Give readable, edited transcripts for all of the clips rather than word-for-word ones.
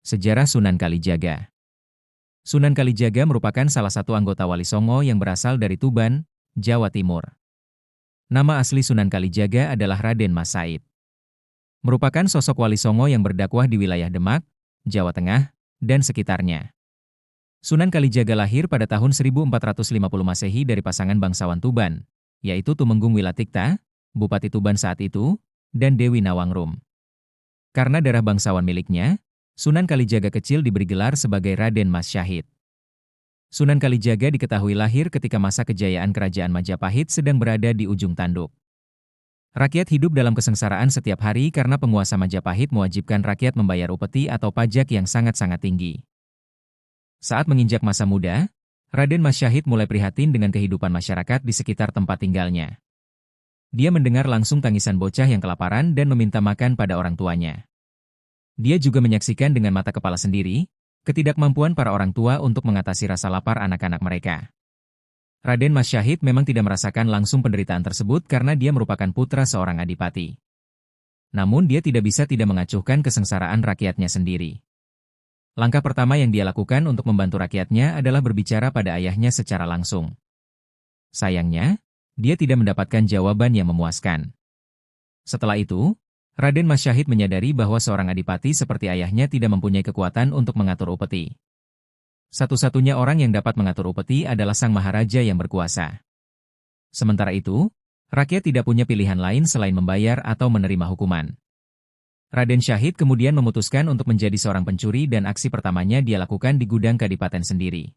Sejarah Sunan Kalijaga. Sunan Kalijaga merupakan salah satu anggota Wali Songo yang berasal dari Tuban, Jawa Timur. Nama asli Sunan Kalijaga adalah Raden Mas Said. Merupakan sosok Wali Songo yang berdakwah di wilayah Demak, Jawa Tengah, dan sekitarnya. Sunan Kalijaga lahir pada tahun 1450 Masehi dari pasangan bangsawan Tuban, yaitu Tumenggung Wilatikta, Bupati Tuban saat itu, dan Dewi Nawangrum. Karena darah bangsawan miliknya, Sunan Kalijaga kecil diberi gelar sebagai Raden Mas Syahid. Sunan Kalijaga diketahui lahir ketika masa kejayaan Kerajaan Majapahit sedang berada di ujung tanduk. Rakyat hidup dalam kesengsaraan setiap hari karena penguasa Majapahit mewajibkan rakyat membayar upeti atau pajak yang sangat-sangat tinggi. Saat menginjak masa muda, Raden Mas Syahid mulai prihatin dengan kehidupan masyarakat di sekitar tempat tinggalnya. Dia mendengar langsung tangisan bocah yang kelaparan dan meminta makan pada orang tuanya. Dia juga menyaksikan dengan mata kepala sendiri, ketidakmampuan para orang tua untuk mengatasi rasa lapar anak-anak mereka. Raden Mas Syahid memang tidak merasakan langsung penderitaan tersebut karena dia merupakan putra seorang adipati. Namun dia tidak bisa tidak mengacuhkan kesengsaraan rakyatnya sendiri. Langkah pertama yang dia lakukan untuk membantu rakyatnya adalah berbicara pada ayahnya secara langsung. Sayangnya, dia tidak mendapatkan jawaban yang memuaskan. Setelah itu, Raden Mas Syahid menyadari bahwa seorang adipati seperti ayahnya tidak mempunyai kekuatan untuk mengatur upeti. Satu-satunya orang yang dapat mengatur upeti adalah Sang Maharaja yang berkuasa. Sementara itu, rakyat tidak punya pilihan lain selain membayar atau menerima hukuman. Raden Syahid kemudian memutuskan untuk menjadi seorang pencuri dan aksi pertamanya dia lakukan di gudang kadipaten sendiri.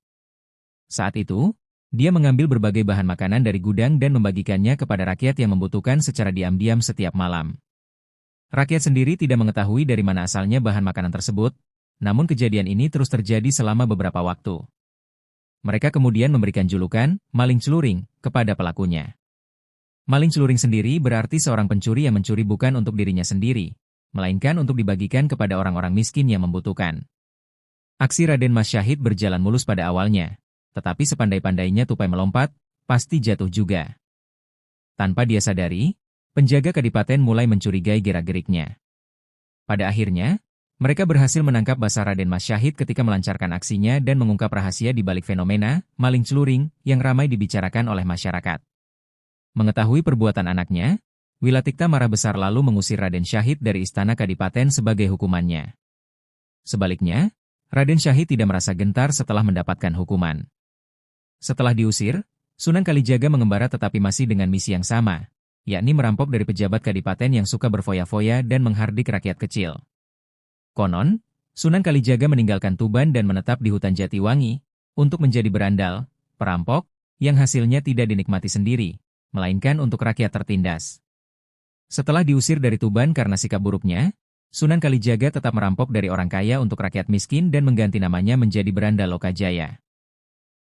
Saat itu, dia mengambil berbagai bahan makanan dari gudang dan membagikannya kepada rakyat yang membutuhkan secara diam-diam setiap malam. Rakyat sendiri tidak mengetahui dari mana asalnya bahan makanan tersebut, namun kejadian ini terus terjadi selama beberapa waktu. Mereka kemudian memberikan julukan, maling celuring, kepada pelakunya. Maling celuring sendiri berarti seorang pencuri yang mencuri bukan untuk dirinya sendiri, melainkan untuk dibagikan kepada orang-orang miskin yang membutuhkan. Aksi Raden Mas Syahid berjalan mulus pada awalnya. Tetapi sepandai-pandainya tupai melompat, pasti jatuh juga. Tanpa dia sadari, penjaga kadipaten mulai mencurigai gerak-geriknya. Pada akhirnya, mereka berhasil menangkap basah Raden Mas Syahid ketika melancarkan aksinya dan mengungkap rahasia di balik fenomena maling celuring yang ramai dibicarakan oleh masyarakat. Mengetahui perbuatan anaknya, Wilatikta marah besar lalu mengusir Raden Syahid dari istana kadipaten sebagai hukumannya. Sebaliknya, Raden Syahid tidak merasa gentar setelah mendapatkan hukuman. Setelah diusir, Sunan Kalijaga mengembara tetapi masih dengan misi yang sama, yakni merampok dari pejabat kadipaten yang suka berfoya-foya dan menghardik rakyat kecil. Konon, Sunan Kalijaga meninggalkan Tuban dan menetap di hutan Jatiwangi untuk menjadi berandal, perampok, yang hasilnya tidak dinikmati sendiri, melainkan untuk rakyat tertindas. Setelah diusir dari Tuban karena sikap buruknya, Sunan Kalijaga tetap merampok dari orang kaya untuk rakyat miskin dan mengganti namanya menjadi Beranda Lokajaya.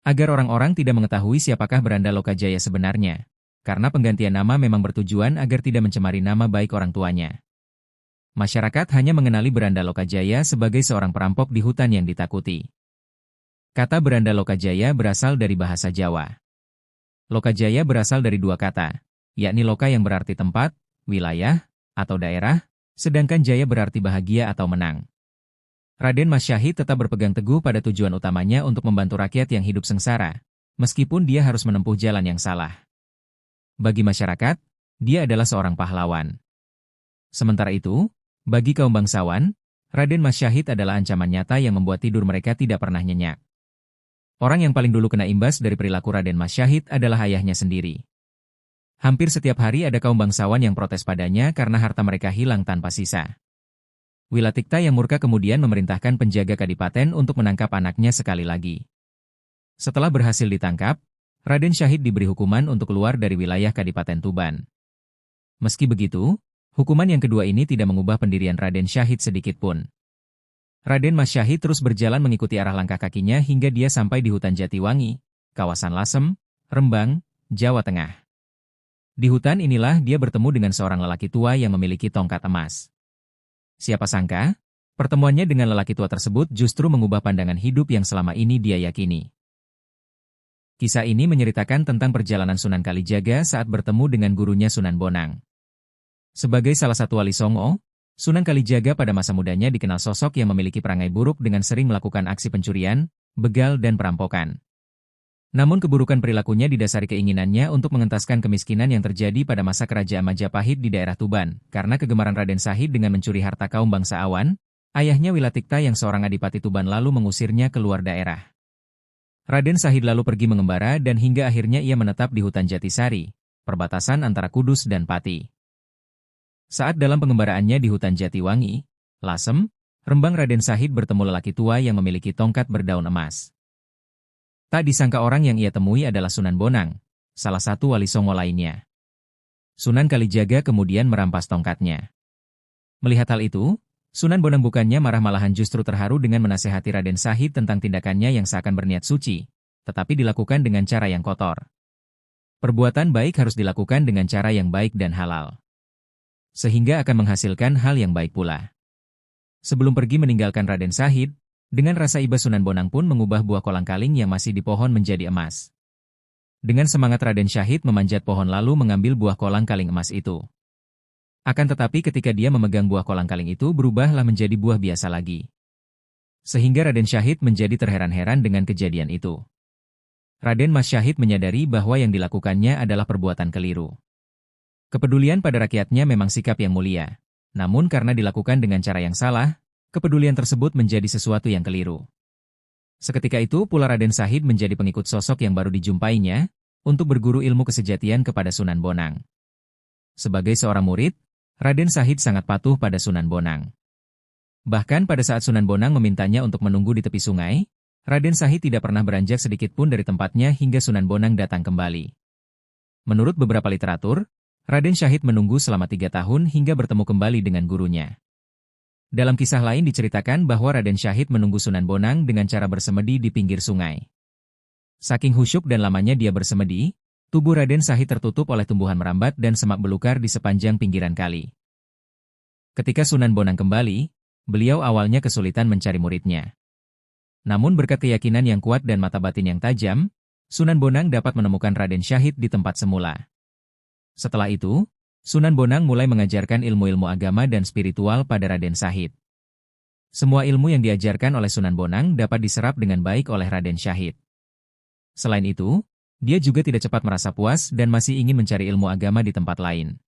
Agar orang-orang tidak mengetahui siapakah Beranda Lokajaya sebenarnya, karena penggantian nama memang bertujuan agar tidak mencemari nama baik orang tuanya. Masyarakat hanya mengenali Beranda Lokajaya sebagai seorang perampok di hutan yang ditakuti. Kata Beranda Lokajaya berasal dari bahasa Jawa. Lokajaya berasal dari dua kata, yakni loka yang berarti tempat, wilayah, atau daerah, sedangkan jaya berarti bahagia atau menang. Raden Mas Syahid tetap berpegang teguh pada tujuan utamanya untuk membantu rakyat yang hidup sengsara, meskipun dia harus menempuh jalan yang salah. Bagi masyarakat, dia adalah seorang pahlawan. Sementara itu, bagi kaum bangsawan, Raden Mas Syahid adalah ancaman nyata yang membuat tidur mereka tidak pernah nyenyak. Orang yang paling dulu kena imbas dari perilaku Raden Mas Syahid adalah ayahnya sendiri. Hampir setiap hari ada kaum bangsawan yang protes padanya karena harta mereka hilang tanpa sisa. Wilatikta yang murka kemudian memerintahkan penjaga kadipaten untuk menangkap anaknya sekali lagi. Setelah berhasil ditangkap, Raden Syahid diberi hukuman untuk keluar dari wilayah Kadipaten Tuban. Meski begitu, hukuman yang kedua ini tidak mengubah pendirian Raden Syahid sedikitpun. Raden Mas Syahid terus berjalan mengikuti arah langkah kakinya hingga dia sampai di hutan Jatiwangi, kawasan Lasem, Rembang, Jawa Tengah. Di hutan inilah dia bertemu dengan seorang lelaki tua yang memiliki tongkat emas. Siapa sangka, pertemuannya dengan lelaki tua tersebut justru mengubah pandangan hidup yang selama ini dia yakini. Kisah ini menceritakan tentang perjalanan Sunan Kalijaga saat bertemu dengan gurunya Sunan Bonang. Sebagai salah satu wali Songo, Sunan Kalijaga pada masa mudanya dikenal sosok yang memiliki perangai buruk dengan sering melakukan aksi pencurian, begal dan perampokan. Namun keburukan perilakunya didasari keinginannya untuk mengentaskan kemiskinan yang terjadi pada masa kerajaan Majapahit di daerah Tuban. Karena kegemaran Raden Shahid dengan mencuri harta kaum bangsawan, ayahnya Wilatikta yang seorang adipati Tuban lalu mengusirnya keluar daerah. Raden Shahid lalu pergi mengembara dan hingga akhirnya ia menetap di hutan Jatisari, perbatasan antara Kudus dan Pati. Saat dalam pengembaraannya di hutan Jatiwangi, Lasem, Rembang Raden Shahid bertemu lelaki tua yang memiliki tongkat berdaun emas. Tak disangka orang yang ia temui adalah Sunan Bonang, salah satu wali Songo lainnya. Sunan Kalijaga kemudian merampas tongkatnya. Melihat hal itu, Sunan Bonang bukannya marah malahan justru terharu dengan menasehati Raden Shahid tentang tindakannya yang seakan berniat suci, tetapi dilakukan dengan cara yang kotor. Perbuatan baik harus dilakukan dengan cara yang baik dan halal, sehingga akan menghasilkan hal yang baik pula. Sebelum pergi meninggalkan Raden Shahid, dengan rasa iba Sunan Bonang pun mengubah buah kolang-kaling yang masih di pohon menjadi emas. Dengan semangat Raden Shahid memanjat pohon lalu mengambil buah kolang-kaling emas itu. Akan tetapi ketika dia memegang buah kolang-kaling itu berubahlah menjadi buah biasa lagi. Sehingga Raden Shahid menjadi terheran-heran dengan kejadian itu. Raden Mas Shahid menyadari bahwa yang dilakukannya adalah perbuatan keliru. Kepedulian pada rakyatnya memang sikap yang mulia. Namun karena dilakukan dengan cara yang salah, kepedulian tersebut menjadi sesuatu yang keliru. Seketika itu pula Raden Shahid menjadi pengikut sosok yang baru dijumpainya, untuk berguru ilmu kesejatian kepada Sunan Bonang. Sebagai seorang murid, Raden Shahid sangat patuh pada Sunan Bonang. Bahkan pada saat Sunan Bonang memintanya untuk menunggu di tepi sungai, Raden Shahid tidak pernah beranjak sedikit pun dari tempatnya hingga Sunan Bonang datang kembali. Menurut beberapa literatur, Raden Shahid menunggu selama 3 tahun hingga bertemu kembali dengan gurunya. Dalam kisah lain diceritakan bahwa Raden Shahid menunggu Sunan Bonang dengan cara bersemedi di pinggir sungai. Saking khusyuk dan lamanya dia bersemedi, tubuh Raden Shahid tertutup oleh tumbuhan merambat dan semak belukar di sepanjang pinggiran kali. Ketika Sunan Bonang kembali, beliau awalnya kesulitan mencari muridnya. Namun berkat keyakinan yang kuat dan mata batin yang tajam, Sunan Bonang dapat menemukan Raden Shahid di tempat semula. Setelah itu, Sunan Bonang mulai mengajarkan ilmu-ilmu agama dan spiritual pada Raden Shahid. Semua ilmu yang diajarkan oleh Sunan Bonang dapat diserap dengan baik oleh Raden Shahid. Selain itu, dia juga tidak cepat merasa puas dan masih ingin mencari ilmu agama di tempat lain.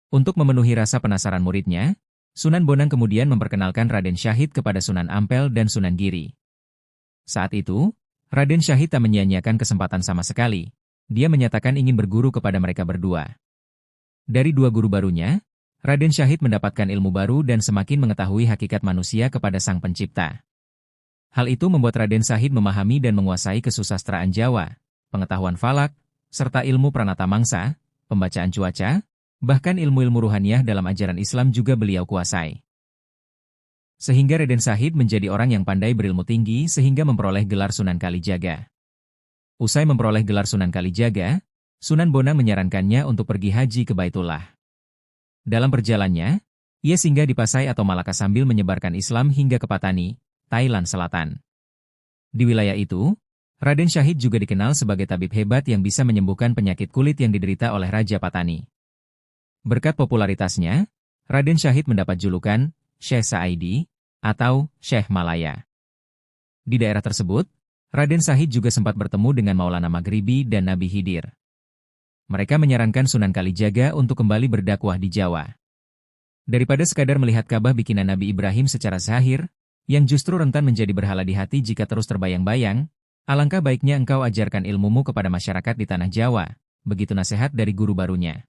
Untuk memenuhi rasa penasaran muridnya, Sunan Bonang kemudian memperkenalkan Raden Shahid kepada Sunan Ampel dan Sunan Giri. Saat itu, Raden Shahid tak menyia-nyiakan kesempatan sama sekali. Dia menyatakan ingin berguru kepada mereka berdua. Dari 2 guru barunya, Raden Shahid mendapatkan ilmu baru dan semakin mengetahui hakikat manusia kepada Sang Pencipta. Hal itu membuat Raden Shahid memahami dan menguasai kesusastraan Jawa, pengetahuan falak, serta ilmu pranata mangsa, pembacaan cuaca, bahkan ilmu-ilmu ruhaniyah dalam ajaran Islam juga beliau kuasai. Sehingga Raden Shahid menjadi orang yang pandai berilmu tinggi sehingga memperoleh gelar Sunan Kalijaga. Usai memperoleh gelar Sunan Kalijaga, Sunan Bonang menyarankannya untuk pergi haji ke Baitullah. Dalam perjalanannya, ia singgah di Pasai atau Malaka sambil menyebarkan Islam hingga ke Patani, Thailand Selatan. Di wilayah itu, Raden Shahid juga dikenal sebagai tabib hebat yang bisa menyembuhkan penyakit kulit yang diderita oleh Raja Patani. Berkat popularitasnya, Raden Shahid mendapat julukan Syekh Sa'idi atau Syekh Malaya. Di daerah tersebut, Raden Shahid juga sempat bertemu dengan Maulana Maghribi dan Nabi Khidir. Mereka menyarankan Sunan Kalijaga untuk kembali berdakwah di Jawa. Daripada sekadar melihat Ka'bah bikinan Nabi Ibrahim secara zahir, yang justru rentan menjadi berhala di hati jika terus terbayang-bayang, alangkah baiknya engkau ajarkan ilmumu kepada masyarakat di tanah Jawa, begitu nasihat dari guru barunya.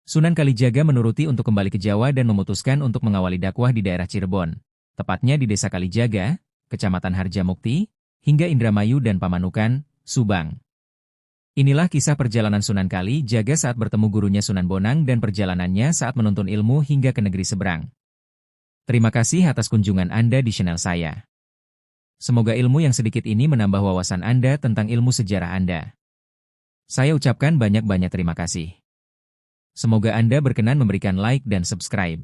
Sunan Kalijaga menuruti untuk kembali ke Jawa dan memutuskan untuk mengawali dakwah di daerah Cirebon, tepatnya di Desa Kalijaga, Kecamatan Harjamukti, hingga Indramayu dan Pamanukan, Subang. Inilah kisah perjalanan Sunan Kalijaga saat bertemu gurunya Sunan Bonang dan perjalanannya saat menuntun ilmu hingga ke negeri seberang. Terima kasih atas kunjungan Anda di channel saya. Semoga ilmu yang sedikit ini menambah wawasan Anda tentang ilmu sejarah Anda. Saya ucapkan banyak-banyak terima kasih. Semoga Anda berkenan memberikan like dan subscribe.